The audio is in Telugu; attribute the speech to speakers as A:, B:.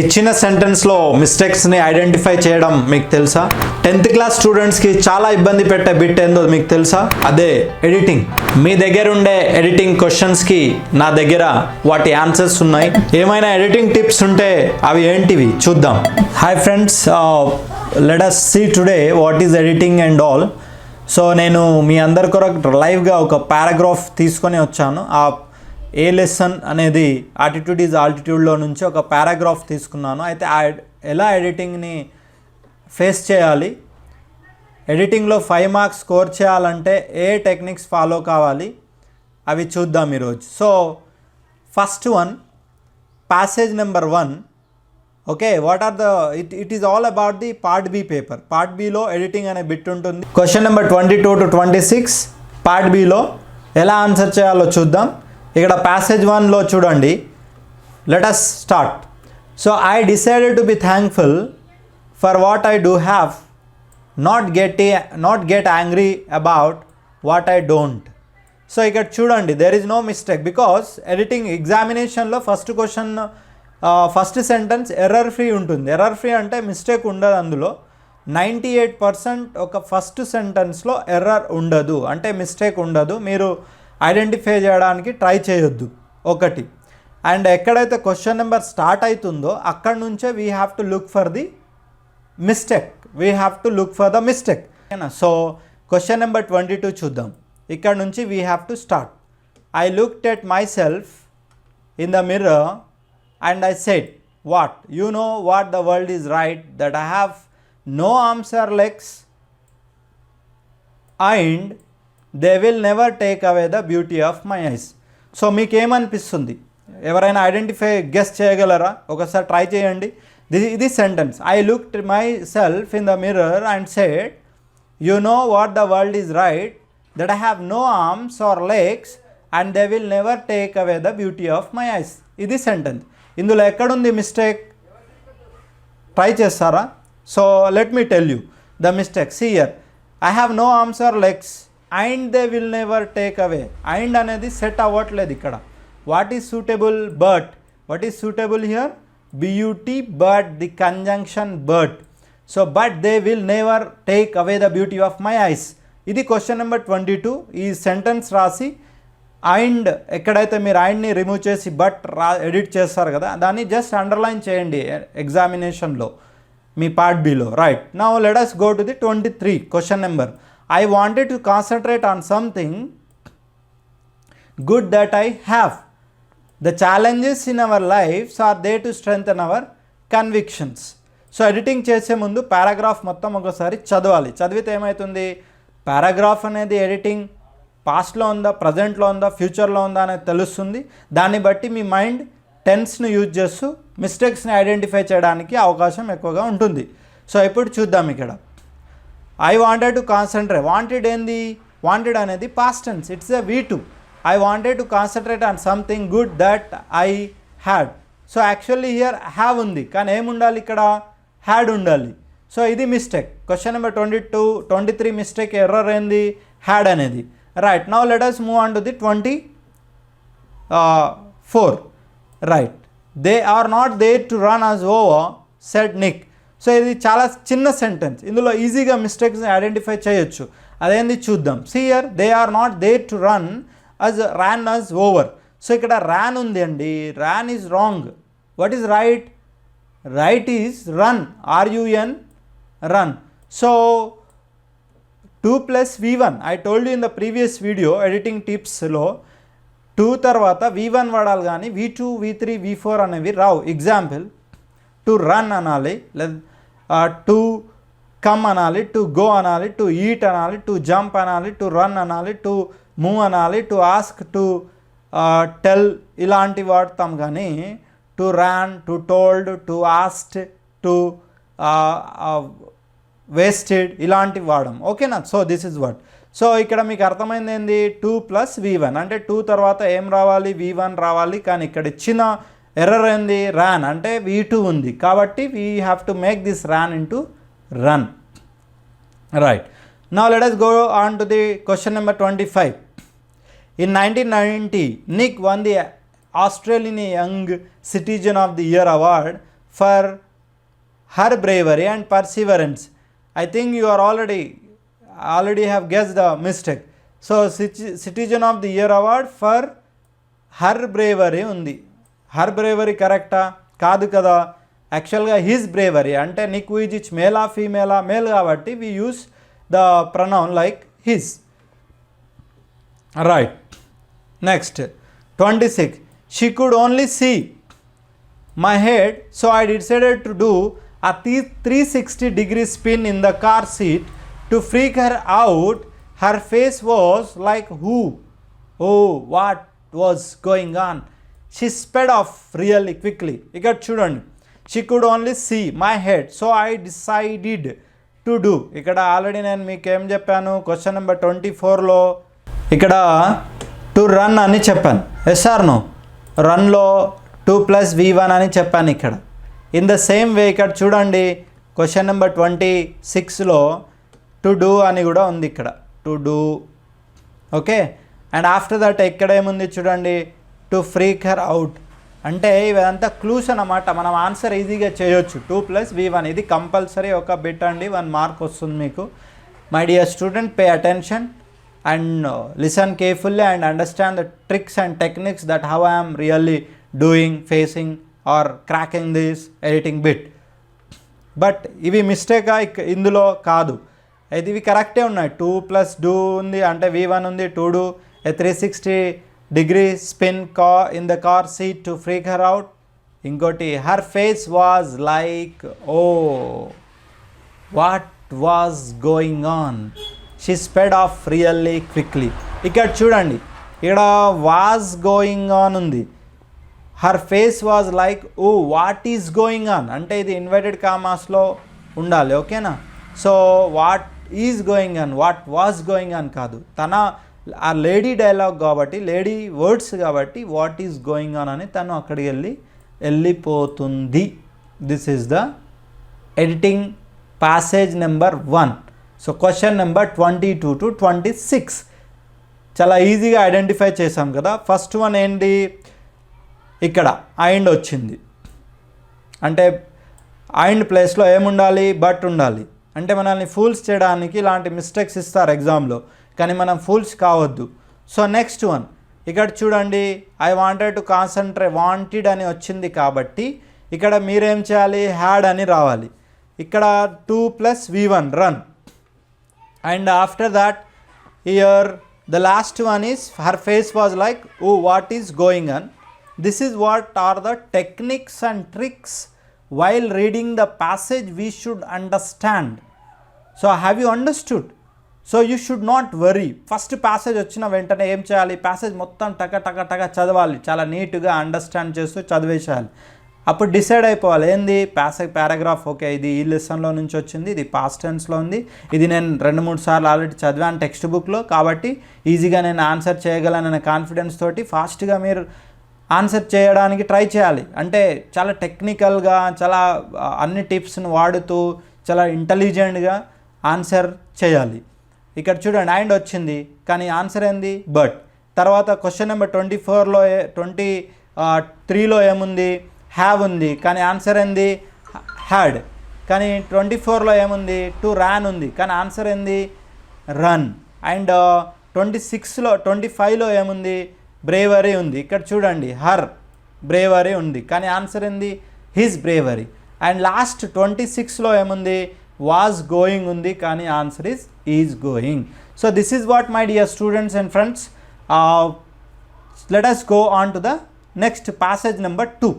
A: ఇచ్చిన సెంటెన్స్లో మిస్టేక్స్ని ఐడెంటిఫై చేయడం మీకు తెలుసా? 10th క్లాస్ స్టూడెంట్స్కి చాలా ఇబ్బంది పెట్టే బిట్ ఏందో మీకు తెలుసా? అదే ఎడిటింగ్. మీ దగ్గర ఉండే ఎడిటింగ్ క్వశ్చన్స్కి నా దగ్గర వాటి ఆన్సర్స్ ఉన్నాయి. ఏమైనా ఎడిటింగ్ టిప్స్ ఉంటే అవి ఏంటివి చూద్దాం. Hi friends, let us see today what is editing and all. So నేను మీ అందరి కొరకు లైవ్గా ఒక పారాగ్రాఫ్ తీసుకొని వచ్చాను. ఆ ఏ లెసన్ అనేది యాటిట్యూడ్ ఈజ్ ఆల్టిట్యూడ్లో నుంచి ఒక పారాగ్రాఫ్ తీసుకున్నాను. అయితే ఎలా ఎడిటింగ్ని ఫేస్ చేయాలి, ఎడిటింగ్లో 5 మార్క్స్ స్కోర్ చేయాలంటే ఏ టెక్నిక్స్ ఫాలో కావాలి అవి చూద్దాం ఈరోజు. So first one, passage number 1. Okay, what are it is all about the part B paper. Part బిలో ఎడిటింగ్ అనే బిట్ ఉంటుంది. క్వశ్చన్ నెంబర్ 22 to 26 పార్ట్ బిలో ఎలా ఆన్సర్ చేయాలో చూద్దాం. ఇక్కడ ప్యాసేజ్ 1లో చూడండి. Let us start. So I decided to be thankful for what I do have, not get angry about what I don't. So ఇక్కడ చూడండి, there is no mistake because editing ఎగ్జామినేషన్లో ఫస్ట్ సెంటెన్స్ ఎర్రర్ ఫ్రీ ఉంటుంది. ఎర్రర్ ఫ్రీ అంటే మిస్టేక్ ఉండదు. అందులో 98% ఒక ఫస్ట్ సెంటెన్స్లో ఎర్రర్ ఉండదు, అంటే మిస్టేక్ ఉండదు. మీరు ఐడెంటిఫై చేయడానికి ట్రై చేయొద్దు ఒకటి. అండ్ ఎక్కడైతే క్వశ్చన్ నెంబర్ స్టార్ట్ అవుతుందో అక్కడ నుంచే we have to look for the mistake. So question number 22 చూద్దాం. ఇక్కడ నుంచి we have to start. I looked at my self in the mirror and I said what, you know what the world is right, that I have no arms or legs and they will never take away the beauty of my eyes. So మీకేమనిపిస్తుంది? ఎవరైనా గెస్ చేయగలరా? ఒకసారి ట్రై చేయండి. ఇది sentence. I looked my self in the mirror and said you know what the world is right, that I have no arms or legs and they will never take away the beauty of my eyes. ఇది సెంటెన్స్. ఇందులో ఎక్కడుంది మిస్టేక్? ట్రై చేస్తారా? So let me tell you the mistake. See here, I have no arms or legs and they will never take away. And అనేది సెట్ అవ్వట్లేదు ఇక్కడ. What is suitable? But. What is suitable here? Beauty, but the conjunction but. So but they will never take away the beauty of my eyes. ఇది క్వశ్చన్ నెంబర్ 22. ఈ సెంటెన్స్ రాసి అండ్ ఎక్కడైతే మీరు అండ్ని రిమూవ్ చేసి బట్ ఎడిట్ చేస్తారు కదా, దాన్ని జస్ట్ అండర్లైన్ చేయండి ఎగ్జామినేషన్లో మీ part below. Right, now let us go to the 23 question number. I wanted to concentrate on something good that I have. The challenges in our lives are there to strengthen our convictions. So editing చేసే ముందు పారాగ్రాఫ్ మొత్తం ఒకసారి చదవాలి. చదివితే ఏమవుతుంది? పారాగ్రాఫ్ అనేది ఎడిటింగ్ పాస్ట్లో ఉందా, ప్రజెంట్లో ఉందా, ఫ్యూచర్లో ఉందా అనేది తెలుస్తుంది. దాన్ని బట్టి మీ మైండ్ టెన్స్ను యూజ్ చేస్తూ మిస్టేక్స్ని ఐడెంటిఫై చేయడానికి అవకాశం ఎక్కువగా ఉంటుంది. సో ఇప్పుడు చూద్దాం. ఇక్కడ I wanted to concentrate. Wanted ఏంది? వాంటెడ్ అనేది past tense, it's a V2. I wanted to concentrate on something good that I had. So actually here have ఉంది, కానీ ఏముండాలి ఇక్కడ? హ్యాడ్ ఉండాలి. సో ఇది mistake. Question number 22, 23 mistake, error ఏంది? హ్యాడ్ అనేది. Right, now let us move on to the 24. Right, they are not there to run as over said Nick. So ఇది చాలా చిన్న సెంటెన్స్. ఇందులో ఈజీగా మిస్టేక్స్ని ఐడెంటిఫై చేయొచ్చు. అదేంది చూద్దాం. సియర్, they are not there to ran as over. So ఇక్కడ ర్యాన్ ఉంది అండి. Ran is wrong. What is right? Right is run, RUN, run. So 2 + V1. I told you in the previous video editing టిప్స్లో 2 తర్వాత V1 వాడాలి, కానీ V2, V3, V4 అనేవి రావు. ఎగ్జాంపుల్, టు రన్ అనాలి, టు కమ్ అనాలి, టు గో అనాలి, టు ఈట్ అనాలి, టు జంప్ అనాలి, టు రన్ అనాలి, టు మూవ్ అనాలి, టు ఆస్క్, టు టెల్ ఇలాంటివి వాడతాం. కానీ to ran, to told, to asked, to wasted ఇలాంటివి వాడడం. ఓకేనా? So this is what. So ఇక్కడ మీకు అర్థమైంది ఏంది? 2 + V1 అంటే 2 తర్వాత ఏం రావాలి? V1 రావాలి. కానీ ఇక్కడ ఇచ్చిన ఎర్రర్ ఏంది? ర్యాన్ అంటే V2 ఉంది, కాబట్టి we have to make this ran into run. Right, now let us go on to the question number 25. In 1990, Nick won the Australian Young Citizen of the Year award for her bravery and perseverance. I think you are already have guessed the mistake. So citizen of the year award for her bravery ఉంది. her bravery కరెక్టా? కాదు కదా. యాక్చువల్గా హిజ్ బ్రేవరీ అంటే నీకు ఈజ్ మేలా ఫీమేలా? మేల్ కాబట్టి we use the pronoun like his. Right. Next 26. She could only see my head, so I decided to do a 360-degree spin in the car seat to freak her out. Her face was like, who? Oh, what was going on? She sped off really quickly. ఇక్కడ చూడండి, she could only see my head, so I decided to do. ఇక్కడ ఆల్రెడీ నేను మీకు ఏం చెప్పాను క్వశ్చన్ నెంబర్ 24లో ఇక్కడ టు రన్ అని చెప్పాను. Yes or no? రన్లో 2 + V1 అని చెప్పాను. ఇక్కడ ఇన్ ద సేమ్ వే ఇక్కడ చూడండి క్వశ్చన్ నెంబర్ 26లో టు డూ అని కూడా ఉంది. ఇక్కడ to do. Okay. And after that ఎక్కడ ఏముంది చూడండి, టు ఫ్రీక్ హర్ అవుట్. అంటే ఇవంతా క్లూస్ అన్నమాట. మనం ఆన్సర్ ఈజీగా చేయొచ్చు. 2 + V1 ఇది కంపల్సరీ ఒక బిట్ అండి, 1 మార్క్ వస్తుంది మీకు. My dear student, pay attention and listen carefully and understand the tricks and techniques that how I am really doing, facing or cracking this editing bit. But ఇవి మిస్టేకా? ఇందులో కాదు, ఇవి కరెక్టే ఉన్నాయి. 2 + do ఉంది అంటే V1 ఉంది. To do a 360-degree spin in the car seat to freak her out. ఇంకోటి her face was like, oh what was going on, she sped off really quickly. ఇక్కడ చూడండి, ఇక్కడ వాజ్ గోయింగ్ ఆన్ ఉంది. Her face was like, oh what is going on అంటే ఇది ఇన్వర్టెడ్ కామాస్లో ఉండాలి. ఓకేనా? So what is going on, what was going on కాదు. తన ఆ లేడీ డైలాగ్ కాబట్టి, లేడీ వర్డ్స్ కాబట్టి వాట్ ఈజ్ గోయింగ్ ఆన్ అని తను అక్కడికి వెళ్ళిపోతుంది. This is the editing passage number 1. So question number 22 to 26 చాలా ఈజీగా ఐడెంటిఫై చేసాం కదా. ఫస్ట్ వన్ ఏంటి, ఇక్కడ ఐండ్ వచ్చింది అంటే ఐండ్ ప్లేస్లో ఏముండాలి, బట్ ఉండాలి. అంటే మనల్ని ఫూల్స్ చేయడానికి ఇలాంటి మిస్టేక్స్ ఇస్తారు ఎగ్జామ్లో, కానీ మనం ఫూల్స్ కావద్దు. సో నెక్స్ట్ వన్ ఇక్కడ చూడండి, I wanted to concentrate, wanted అని వచ్చింది కాబట్టి ఇక్కడ మీరేం చేయాలి, హ్యాడ్ అని రావాలి. ఇక్కడ 2 + V1 run. And after that here the last one is her face was like, oh what is going on. This is what are the techniques and tricks while reading the passage we should understand. So have you understood? So you should not worry. First passage వచ్చిన వెంటనే ఏం చేయాలి, passage మొత్తం టక చదవాలి. చాలా నీట్గా అండర్స్టాండ్ చేస్తూ చదివేసేయాలి. అప్పుడు డిసైడ్ అయిపోవాలి ఏంది పారాగ్రాఫ్. ఓకే, ఇది ఈ లెసన్లో నుంచి వచ్చింది, ఇది పాస్ట్ టెన్స్లో ఉంది, ఇది నేను 2-3 సార్లు ఆల్రెడీ చదివాను టెక్స్ట్ బుక్లో, కాబట్టి ఈజీగా నేను ఆన్సర్ చేయగలననే కాన్ఫిడెన్స్ తోటి ఫాస్ట్గా మీరు ఆన్సర్ చేయడానికి ట్రై చేయాలి. అంటే చాలా టెక్నికల్గా, చాలా అన్ని టిప్స్ని వాడుతూ చాలా ఇంటెలిజెంట్గా ఆన్సర్ చేయాలి. ఇక్కడ చూడండి ఐండ్ వచ్చింది కానీ ఆన్సర్ ఏంది, బట్. తర్వాత క్వశ్చన్ నెంబర్ 24లో 23లో ఏముంది, హ్యావ్ ఉంది కానీ ఆన్సర్ ఏంది, హ్యాడ్. కానీ 24లో ఏముంది, టు ర్యాన్ ఉంది కానీ ఆన్సర్ ఏంది, రన్. అండ్ 25లో ఏముంది, బ్రేవరీ ఉంది. ఇక్కడ చూడండి హర్ బ్రేవరీ ఉంది కానీ ఆన్సర్ ఏంది, హిజ్ బ్రేవరీ. అండ్ లాస్ట్ 26లో ఏముంది, వాజ్ గోయింగ్ ఉంది కానీ answer is going. So this is what my dear students and friends. Let us go on to the next passage number 2.